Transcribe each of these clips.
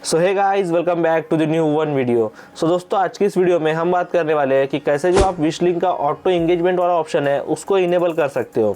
So hey guys, welcome back to the new one video. So दोस्तों, आज की इस वीडियो में हम बात करने वाले हैं कि कैसे जो आप विश लिंक का ऑटो इंगेजमेंट वाला ऑप्शन है उसको इनेबल कर सकते हो।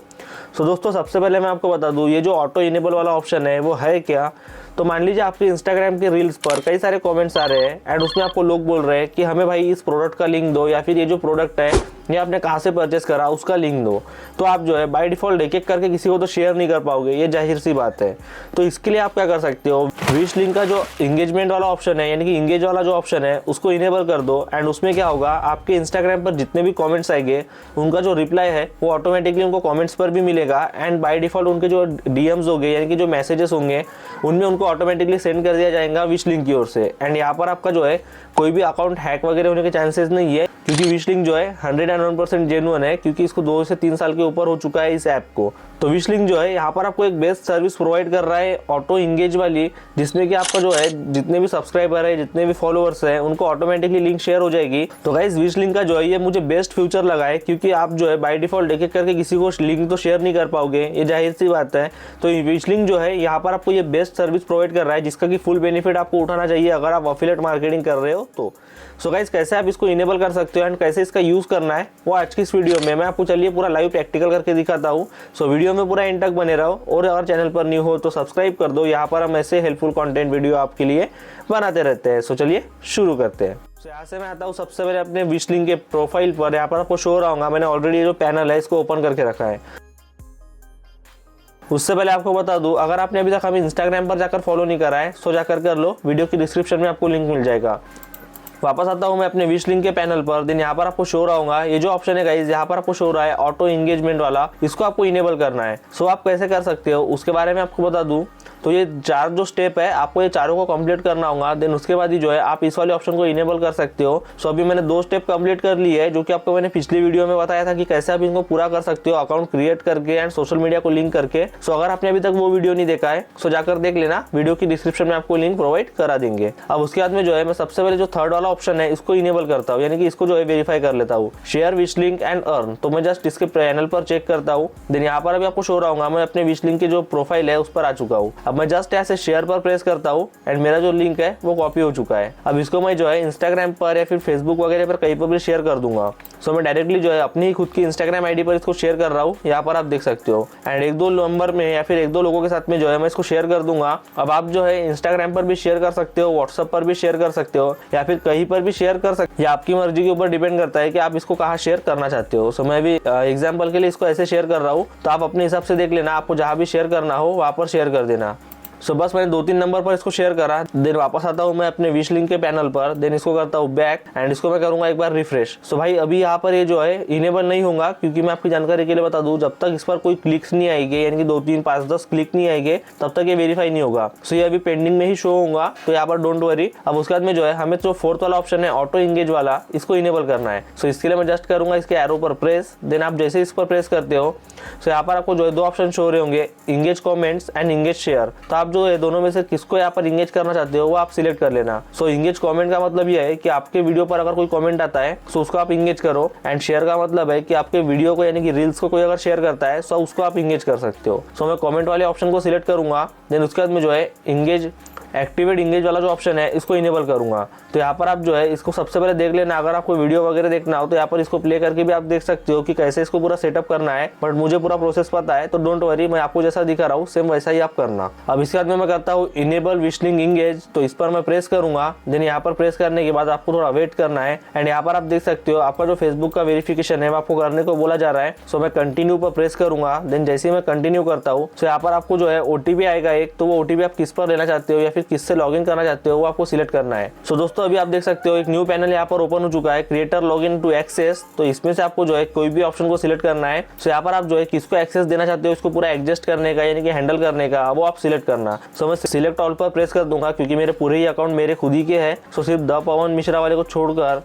सो दोस्तों, सबसे पहले मैं आपको बता दूं, ये जो ऑटो इनेबल वाला ऑप्शन है वो है क्या। तो मान लीजिए आपके इंस्टाग्राम के रील्स पर कई सारे कमेंट्स आ रहे हैं एंड उसमें आपको लोग बोल रहे हैं कि हमें भाई इस प्रोडक्ट का लिंक दो, या फिर ये जो प्रोडक्ट है ये आपने कहाँ से परचेस करा उसका लिंक दो। तो आप जो है बाय डिफॉल्ट एक एक करके किसी को तो शेयर नहीं कर पाओगे, ये जाहिर सी बात है। तो इसके लिए आप क्या कर सकते हो, विश लिंक का जो इंगेजमेंट वाला ऑप्शन है यानी कि इंगेज वाला जो ऑप्शन है उसको इनेबल कर दो। एंड उसमें क्या होगा, आपके इंस्टाग्राम पर जितने भी कमेंट्स आएंगे उनका जो रिप्लाई है वो ऑटोमेटिकली उनको कमेंट्स पर भी मिलेगा। एंड बाय डिफॉल्ट उनके जो डीएम्स होंगे यानी कि जो मैसेजेस होंगे उनमें उनको ऑटोमेटिकली सेंड कर दिया जाएगा विश लिंक की ओर से। एंड यहाँ पर आपका जो है कोई भी अकाउंट हैक वगैरह होने के चांसेस नहीं है, क्योंकि विश लिंक जो है 101% जेन्युइन है, क्योंकि इसको 2 से 3 साल के ऊपर हो चुका है इस ऐप को। तो विश लिंक जो है यहाँ पर आपको एक बेस्ट सर्विस प्रोवाइड कर रहा है ऑटो इंगेज वाली, जिसमें कि आपका जो है जितने भी सब्सक्राइबर है, जितने भी फॉलोअर्स हैं, उनको ऑटोमेटिकली लिंक शेयर हो जाएगी। तो गाइस, विश लिंक का जो है ये मुझे बेस्ट फ्यूचर लगा है, क्योंकि आप जो है बाय डिफॉल्ट एक एक करके किसी को लिंक तो शेयर नहीं कर पाओगे, ये जाहिर सी बात है। तो विश लिंक जो है यहाँ पर आपको ये बेस्ट सर्विस प्रोवाइड कर रहा है, जिसका कि फुल बेनिफिट आपको उठाना चाहिए अगर आप एफिलिएट मार्केटिंग कर रहे हो तो। सो गाइस, कैसे आप इसको इनेबल कर सकते हो एंड कैसे इसका यूज करना है वो आज की इस वीडियो में मैं आपको चलिए पूरा लाइव प्रैक्टिकल करके दिखाता हूँ। सो वीडियो में पूरा एंड तक बने रहो, और अगर चैनल पर न्यू हो तो सब्सक्राइब कर दो। यहाँ पर हम ऐसे हेल्पफुल कंटेंट वीडियो आपके लिए बनाते रहते हैं। सो चलिए शुरू करते हैं। तो यहाँ से मैं आता हूँ सबसे पहले अपने विश लिंक के प्रोफाइल पर। यहाँ पर आपको शो रहा, मैंने ऑलरेडी जो पैनल है इसको ओपन करके रखा है। उससे पहले आपको बता दूं, अगर आपने अभी तक हमें इंस्टाग्राम पर जाकर फॉलो नहीं करा है सो जाकर कर लो, वीडियो की डिस्क्रिप्शन में आपको लिंक मिल जाएगा। वापस आता हूँ मैं अपने विश लिंक के पैनल पर। देन यहाँ पर आपको शो रहा ये जो ऑप्शन है गाइस, यहाँ पर आपको शो रहा है ऑटो इंगेजमेंट वाला, इसको आपको इनेबल करना है। सो आप कैसे कर सकते हो उसके बारे में आपको बता दूं। तो ये 4 जो स्टेप है आपको ये चारों को कंप्लीट करना होगा। देन उसके बाद ही जो है आप इस वाले ऑप्शन को इनेबल कर सकते हो। सो अभी मैंने 2 स्टेप कंप्लीट कर लिए है, जो कि आपको मैंने पिछली वीडियो में बताया था कि कैसे आप इनको पूरा कर सकते हो अकाउंट क्रिएट करके एंड सोशल मीडिया को लिंक करके। सो अगर आपने अभी तक वो वीडियो नहीं देखा है सो जाकर देख लेना, वीडियो की डिस्क्रिप्शन में आपको लिंक प्रोवाइड करा देंगे। अब उसके बाद में जो है मैं सबसे पहले जो थर्ड वाला ऑप्शन है इसको इनेबल करता हूँ, यानी कि इसको जो है वेरीफाई कर लेता हूँ, share wish link and earn. तो मैं जस्ट इसके पैनल पर चेक करता हूँ। देन यहाँ पर अभी आपको शो रहा मैं अपने विश लिंक की जो प्रोफाइल है उस पर आ चुका हूँ। अब मैं जस्ट ऐसे शेयर पर प्रेस करता हूँ एंड मेरा जो लिंक है वो कॉपी हो चुका है। अब इसको मैं जो है इंस्टाग्राम पर या फिर फेसबुक वगैरह पर कहीं पर भी शेयर कर दूंगा। सो मैं डायरेक्टली जो है अपनी खुद की इंस्टाग्राम आईडी पर इसको शेयर कर रहा हूँ, यहाँ पर आप देख सकते हो। एंड 1-2 नंबर में या फिर 1-2 लोगों के साथ में जो है मैं इसको शेयर कर दूंगा। अब आप जो है इंस्टाग्राम पर भी शेयर कर सकते हो, व्हाट्सएप पर भी शेयर कर सकते हो, या फिर कहीं पर भी शेयर कर सकते हो, या आपकी मर्जी के ऊपर डिपेंड करता है कि आप इसको कहाँ शेयर करना चाहते हो। सो मैं भी एग्जाम्पल के लिए इसको ऐसे शेयर कर रहा हूँ, तो आप अपने हिसाब से देख लेना, आपको जहाँ भी शेयर करना हो वहाँ पर शेयर कर देना। सो बस मैंने 2-3 नंबर पर इसको शेयर करा। देन वापस आता हूँ मैं अपने विश लिंक के पैनल पर। देन इसको करता हूँ बैक एंड इसको मैं करूंगा एक बार रिफ्रेश। सो भाई अभी यहाँ पर ये जो है इनेबल नहीं होगा, क्योंकि मैं आपकी जानकारी के लिए बता दूँ, जब तक इस पर कोई क्लिक्स नहीं आएंगे यानी कि 2, 3, 5, 10 क्लिक नहीं आएंगे तब तक ये वेरीफाई नहीं होगा। सो ये अभी पेंडिंग में ही शो होगा, तो यहाँ पर डोंट वरी। अब उसके बाद में जो है हमें जो 4th वाला ऑप्शन है ऑटो इंगेज वाला, इसको इनेबल करना है। सो इसके लिए मैं जस्ट करूंगा इसके एरो पर प्रेस। देन आप जैसे इस पर प्रेस करते हो सो यहाँ पर आपको जो है 2 ऑप्शन शो रहे होंगे, engage comments and engage share. तो आप जो है दोनों में से किसको यहाँ पर इंगेज करना चाहते हो वो आप सिलेक्ट कर लेना। सो इंगेज कमेंट का मतलब ये है कि आपके वीडियो पर अगर कोई कमेंट आता है सो उसको आप इंगेज करो। एंड शेयर का मतलब है कि आपके वीडियो को यानी कि रील्स को कोई अगर शेयर करता है सो उसको आप इंगेज कर सकते हो। सो मैं कमेंट वाले ऑप्शन को सिलेक्ट करूंगा। देन उसके बाद में जो है इंगेज एक्टिवेट इंगेज वाला जो ऑप्शन है इसको इनेबल करूंगा। तो यहाँ पर आप जो है इसको सबसे पहले देख लेना। अगर आपको वीडियो वगैरह देखना हो तो यहाँ पर इसको प्ले करके भी आप देख सकते हो कि कैसे इसको पूरा सेटअप करना है, बट मुझे पूरा प्रोसेस पता है, तो डोंट वरी, मैं आपको जैसा दिखा रहा हूँ सेम वैसा ही आप करना। अब इसके बाद में मैं करता हूँ इनेबल विश लिंक इंगेज। तो इस पर मैं प्रेस करूंगा। देन यहाँ पर प्रेस करने के बाद आपको थोड़ा वेट करना है। एंड यहाँ पर आप देख सकते हो आपका जो फेसबुक का वेरिफिकेशन है वो आपको करने को बोला जा रहा है। सो मैं कंटिन्यू पर प्रेस करूंगा। देन जैसे ही मैं कंटिन्यू करता हूँ सो यहाँ पर आपको जो है ओटीपी आएगा एक, तो वो ओटीपी आप किस पर लेना चाहते हो या फिर किससे लॉग इन करना चाहते हो वो आपको सिलेक्ट करना है। सो दोस्तों अभी आप देख सकते हो एक न्यू पैनल यहाँ पर ओपन हो चुका है, क्रिएटर लॉगिन टू एक्सेस। तो इसमें से आपको जो है कोई भी ऑप्शन को सिलेक्ट करना है। सो यहाँ पर आप जो है किसको एक्सेस देना चाहते हो इसको पूरा एडजस्ट करने का यानी कि हैंडल करने का, वो आप सिलेक्ट करना। सो मैं सिलेक्ट ऑल पर प्रेस कर दूंगा, क्योंकि मेरे पूरे ही अकाउंट मेरे खुद ही के हैं। सो सिर्फ द पवन मिश्रा वाले को छोड़कर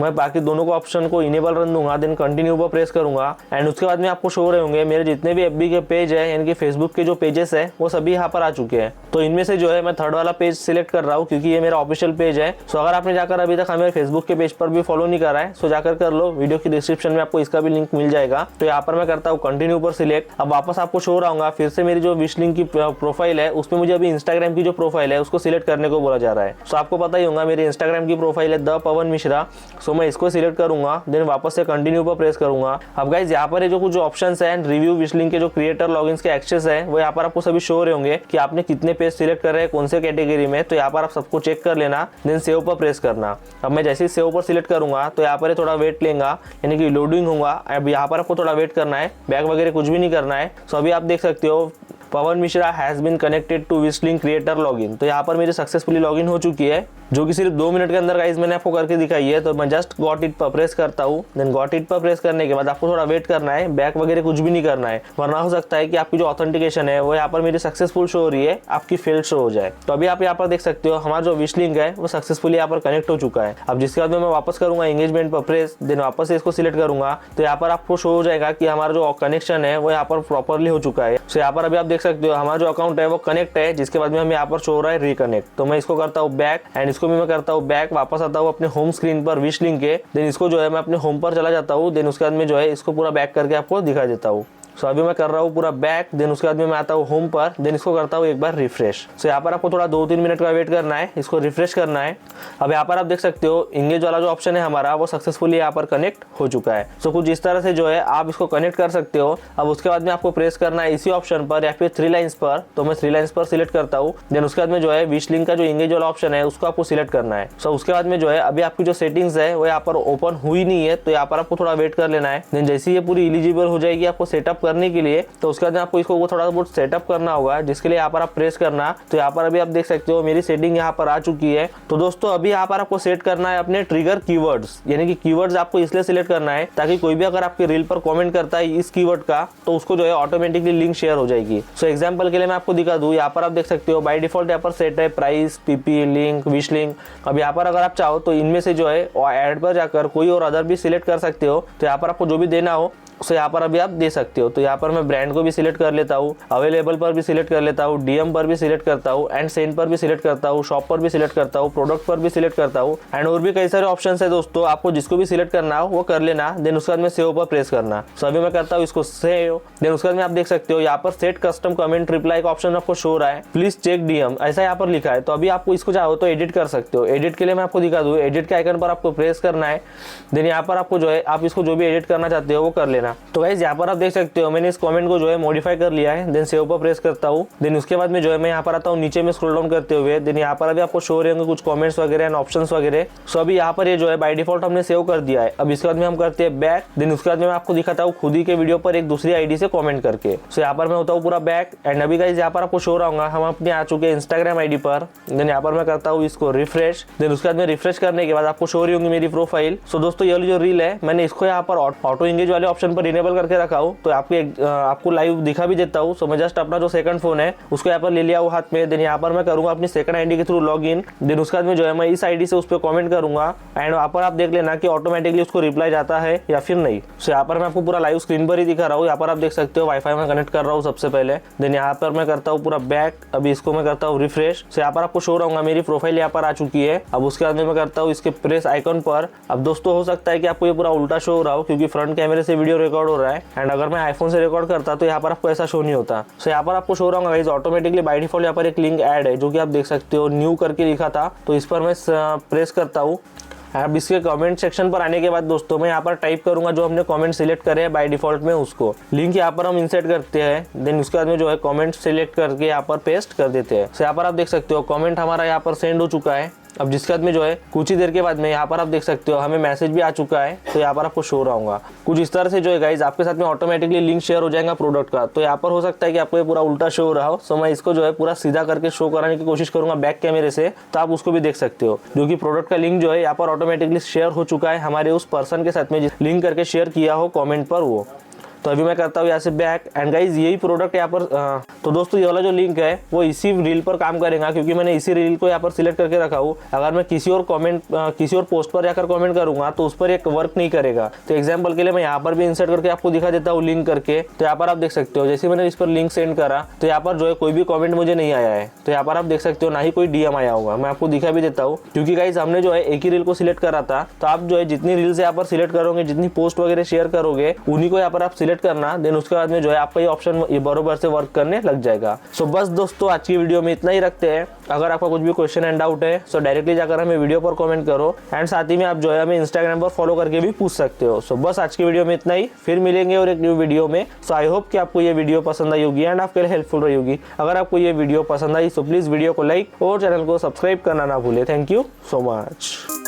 मैं बाकी दोनों को ऑप्शन को इनेबल रन दूंगा, देन कंटिन्यू पर प्रेस करूंगा एंड उसके बाद में आपको शो हो रहे होंगे मेरे जितने भी एफबी के पेज है यानी कि फेसबुक के जो पेजेस है वो सभी यहाँ पर आ चुके हैं। तो इनमें से जो है मैं थर्ड वाला पेज सिलेक्ट कर रहा हूँ क्योंकि ये मेरा ऑफिशियल पेज है। सो अगर आपने जाकर अभी तक हमें फेसबुक के पेज पर भी फॉलो नहीं करा है सो जाकर कर लो, वीडियो की डिस्क्रिप्शन में आपको इसका भी लिंक मिल जाएगा। तो यहाँ पर मैं करता हूँ कंटिन्यू पर सिलेक्ट। अब वापस आपको शो रहा फिर से मेरी जो विश लिंक की प्रोफाइल है उसमें मुझे अभी इंस्टाग्राम की जो प्रोफाइल है उसको सिलेक्ट करने को बोला जा रहा है। सो आपको पता ही होगा मेरी इंस्टाग्राम की प्रोफाइल है द पवन मिश्रा। सो मैं इसको सिलेक्ट करूंगा, देन वापस से कंटिन्यू पर प्रेस करूंगा। अब गाइज यहाँ पर जो कुछ ऑप्शन है रिव्यू विश लिंक के जो क्रिएटर लॉगिन्स के एक्सेस है वो यहाँ पर आपको सभी शो हो रहे होंगे कि आपने कितने पेज सिलेक्ट कर रहे हैं कौन से कैटेगरी में। तो यहाँ पर आप सबको चेक कर लेना, देन सेव पर प्रेस करना। अब मैं जैसे ही सेव पर सिलेक्ट करूंगा तो यहाँ पर थोड़ा वेट लेगा यानी कि लोडिंग होगा। अब यहाँ पर आपको थोड़ा वेट करना है, बैक वगैरह कुछ भी नहीं करना है। सो अभी आप देख सकते हो Pawan Mishra has been connected to wish link creator login. तो यहाँ पर मेरी सक्सेसफुली लॉगिन हो चुकी है जो कि सिर्फ 2 मिनट के अंदर गाइस मैंने आपको करके दिखाई है। तो मैं जस्ट गॉट इट पर प्रेस करता हूँ, देन गॉट इट पर प्रेस करने के बाद आपको थोड़ा वेट करना है, बैक वगैरह कुछ भी नहीं करना है, वरना हो सकता है कि आपकी जो ऑथेंटिकेशन है वो यहाँ पर मेरी सक्सेसफुल शो हो रही है, आपकी फेल्ड शो हो जाए। तो अभी आप यहाँ पर देख सकते हो हमारा जो विश लिंक है वो सक्सेसफुली यहाँ पर कनेक्ट हो चुका है। अब जिसके बाद मैं वापस करूंगा एंगेजमेंट पर प्रेस, देन वापस से इसको सिलेक्ट करूंगा तो यहाँ पर आपको शो हो जाएगा कि हमारा जो कनेक्शन है वो यहाँ पर प्रॉपरली हो चुका है। सो यहाँ पर अभी आप देख सकते हो हमारा जो अकाउंट है वो कनेक्ट है, जिसके बाद में हमें यहाँ पर शो हो रहा है रिकनेक्ट। तो मैं इसको करता हूँ बैक एंड इसको भी मैं करता हूँ बैक, वापस आता हूँ अपने होम स्क्रीन पर विश लिंक के, देन इसको जो है मैं अपने होम पर चला जाता हूँ, देन उसके बाद में जो है इसको पूरा बैक करके आपको दिखा देता हूँ। सो अभी मैं कर रहा हूँ पूरा बैक, देन उसके बाद में मैं आता हूँ होम पर, देन इसको करता हूँ एक बार रिफ्रेश। सो यहाँ पर आपको थोड़ा 2-3 मिनट का वेट करना है, इसको रिफ्रेश करना है। अब यहाँ पर आप देख सकते हो इंगेज वाला जो ऑप्शन है हमारा वो सक्सेसफुली यहाँ पर कनेक्ट हो चुका है। सो कुछ इस तरह से जो है आप इसको कनेक्ट कर सकते हो। अब उसके बाद में आपको प्रेस करना है इसी ऑप्शन पर या फिर 3 लाइन्स पर। तो मैं 3 लाइन्स पर सिलेक्ट करता हूँ, देन उसके बाद में जो है विश लिंक का जो इंगेज वाला ऑप्शन है उसको आपको सिलेक्ट करना है। सो उसके बाद में जो है अभी आपकी जो सेटिंग्स है वो यहाँ पर ओपन हुई नहीं है, तो यहाँ पर आपको थोड़ा वेट कर लेना है। देन जैसे ये पूरी एलिजिबल हो जाएगी आपको सेटअप करने के लिए, तो उसके बाद आपको इसको थोड़ा बहुत सेटअप करना होगा, जिसके लिए यहाँ पर आप प्रेस करना। तो यहाँ पर अभी आप देख सकते हो मेरी सेटिंग यहाँ पर आ चुकी है। तो दोस्तों अभी यहाँ पर आपको सेट करना है अपने ट्रिगर कीवर्ड्स, यानी कि कीवर्ड्स आपको इसलिए सिलेक्ट करना है ताकि कोई भी अगर आपके रील पर कमेंट करता है इस कीवर्ड का तो उसको जो है ऑटोमेटिकली लिंक शेयर हो जाएगी। सो एग्जांपल के लिए मैं आपको दिखा दूं, यहाँ पर आप देख सकते हो बाय डिफॉल्ट यहाँ पर सेट है price, PP, link, wish link. अब यहाँ पर अगर आप चाहो तो इनमें से जो है ऐड पर जाकर कोई और अदर भी सिलेक्ट कर सकते हो। तो यहाँ पर आपको जो भी देना हो सो यहाँ पर अभी आप दे सकते हो। तो यहाँ पर मैं ब्रांड को भी सिलेक्ट कर लेता हूँ, अवेलेबल पर भी सिलेक्ट कर लेता हूँ, डीएम पर भी सिलेक्ट करता हूँ, एंड सेंड पर भी सिलेक्ट करता हूँ, शॉप पर भी सिलेक्ट करता हूँ, प्रोडक्ट पर भी सिलेक्ट करता हूँ, एंड और भी कई सारे ऑप्शन है दोस्तों। आपको जिसको भी सिलेक्ट करना हो वो कर लेना, देन उसके बाद में सेव पर प्रेस करना। सो अभी मैं करता हूँ इसको सेव, देन उसके बाद में आप देख सकते हो यहाँ पर सेट कस्टम कमेंट रिप्लाई का ऑप्शन आपको शो हो रहा है, प्लीज चेक डीएम ऐसा यहाँ पर लिखा है। तो अभी आपको इसको चाहो तो एडिट कर सकते हो। एडिट के लिए मैं आपको दिखा दूँ, एडिट के आइकन पर आपको प्रेस करना है, देन यहाँ पर आपको जो है आप इसको जो भी एडिट करना चाहते हो वो कर लेना। तो गाइस यहाँ पर आप देख सकते हो मैंने इस कमेंट को जो है मॉडिफाई कर लिया है, देन सेव पर प्रेस करता हूँ। देन उसके बाद में जो है मैं यहाँ पर आता हूँ नीचे में स्क्रॉल डाउन करते हुए, देन यहाँ पर अभी आपको शो हो रहे होंगे कुछ कमेंट्स वगैरह एंड ऑप्शंस वगैरह। सो अभी यहाँ पर ये जो है बाय डिफॉल्ट हमने सेव कर दिया है। अब इसके बाद में हम करते हैं बैक, देन उसके बाद में मैं आपको दिखाता हूँ खुद ही के वीडियो पर एक दूसरी आईडी से कमेंट करके। सो यहाँ पर मैं होता हूँ पूरा बैक, एंड अभी गाइस यहाँ पर आपको शो रहा हम अपने आ चुके हैं इंस्टाग्राम आईडी पर। देन यहाँ पर मैं करता हूँ इसको रिफ्रेश, देन उसके बाद में रिफ्रेश करने के बाद आपको शो रही होंगी मेरी प्रोफाइल। सो दोस्तों ये जो रील है मैंने इसको यहाँ पर ऑटो इंगेज वाले ऑप्शन पर इनेबल करके रखा हूँ, तो आपको लाइव दिखा भी देता हूँ। सो मैं जस्ट अपना जो सेकंड फोन है उसको यहाँ पर ले लिया हूँ हाथ में, देन यहाँ पर मैं करूंगा अपनी सेकंड आईडी के थ्रू लॉग इन। देन उसके बाद में जो है मैं इस आईडी से उस पर कमेंट करूंगा, एंड वहाँ पर आप देख लेना कि ऑटोमेटिकली उसको रिप्लाई जाता है या फिर नहीं। सो यहाँ पर मैं आपको पूरा लाइव स्क्रीन पर ही दिखा रहा हूँ। यहाँ पर आप देख सकते हो वाईफाई में कनेक्ट कर रहा हूँ सबसे पहले, देन यहाँ पर मैं करता हूँ पूरा बैक, अभी इसको मैं करता हूँ रिफ्रेश। सो यहाँ पर आपको शो रहूंगा मेरी प्रोफाइल यहाँ पर आ चुकी है। अब उसके बाद में मैं करता हूँ इसके प्रेस आइकन पर। अब दोस्तों हो सकता है कि आपको ये पूरा उल्टा शो हो रहा हो क्योंकि फ्रंट कैमरे से वीडियो रिकॉर्ड हो रहा है, एंड अगर मैं आईफोन से रिकॉर्ड करता तो यहाँ पर आपको ऐसा शो नहीं होता। सो यहाँ पर आपको शो रहा होगा ऑटोमेटिकली बाय डिफॉल्ट यहाँ पर एक लिंक ऐड है जो कि आप देख सकते हो न्यू करके लिखा था। तो इस पर मैं प्रेस करता हूँ। अब इसके कमेंट सेक्शन पर आने के बाद दोस्तों मैं यहाँ पर टाइप करूंगा जो हमने कमेंट सिलेक्ट करे हैं बाय डिफॉल्ट में, उसको लिंक यहाँ पर हम इंसर्ट करते हैं। देन उसके बाद में जो है कमेंट सिलेक्ट करके यहाँ पर पेस्ट कर देते हैं। सो यहाँ पर आप देख सकते हो कमेंट हमारा यहाँ पर सेंड हो चुका है। अब जिसके बाद में जो है कुछ ही देर के बाद में यहाँ पर आप देख सकते हो हमें मैसेज भी आ चुका है, तो यहाँ पर आपको शो रहा होगा कुछ इस तरह से जो है गाइज आपके साथ में ऑटोमेटिकली लिंक शेयर हो जाएगा प्रोडक्ट का। तो यहाँ पर हो सकता है कि आपको ये पूरा उल्टा शो हो रहा हो। सो मैं इसको जो है पूरा सीधा करके शो कराने की कोशिश करूंगा बैक कैमरे से, तो आप उसको भी देख सकते हो जो कि प्रोडक्ट का लिंक जो है यहाँ पर ऑटोमेटिकली शेयर हो चुका है हमारे उस पर्सन के साथ में लिंक करके शेयर किया हो कॉमेंट पर वो। तो तो अभी मैं करता हूँ यहाँ से बैक एंड गाइज यही प्रोडक्ट यहाँ पर तो दोस्तों ये वाला जो लिंक है वो इसी रील पर काम करेगा, क्योंकि मैंने इसी रील को यहाँ पर सिलेक्ट करके रखा हूँ। अगर मैं किसी और पोस्ट पर जाकर कमेंट करूंगा तो उस पर एक वर्क नहीं करेगा। तो एग्जाम्पल के लिए मैं यहाँ पर भी इंसर्ट करके आपको दिखा देता हूँ लिंक करके। तो यहाँ पर आप देख सकते हो जैसे मैंने इस पर लिंक सेंड करा तो यहाँ पर जो है कोई भी कमेंट मुझे नहीं आया है। तो यहाँ पर आप देख सकते हो ना ही कोई डीएम आया होगा। मैं आपको दिखा भी देता हूँ, क्योंकि गाइस हमने जो है एक ही रील को सिलेक्ट करा था। तो आप जो है जितनी रील्स यहाँ पर सिलेक्ट करोगे, जितनी पोस्ट वगैरह शेयर करोगे, उन्हीं को यहाँ पर आप सिलेक्ट करना। देन उसके बाद में जो है आपका ये ऑप्शन ये बरोबर से वर्क करने लग जाएगा। सो बस दोस्तों आज की वीडियो में इतना ही रखते हैं। अगर आपका कुछ भी क्वेश्चन एंड डाउट है सो डायरेक्टली जाकर हमें वीडियो पर कमेंट करो एंड साथ ही में आप जो है हमें इंस्टाग्राम पर फॉलो करके भी पूछ सकते हो। सो बस आज की वीडियो में इतना ही, फिर मिलेंगे और एक न्यू वीडियो में। सो आई होप कि आपको ये वीडियो पसंद आई होगी एंड आपके लिए हेल्पफुल रही होगी। अगर आपको ये वीडियो पसंद आई सो प्लीज वीडियो को लाइक और चैनल को सब्सक्राइब करना ना भूले। Thank you so much.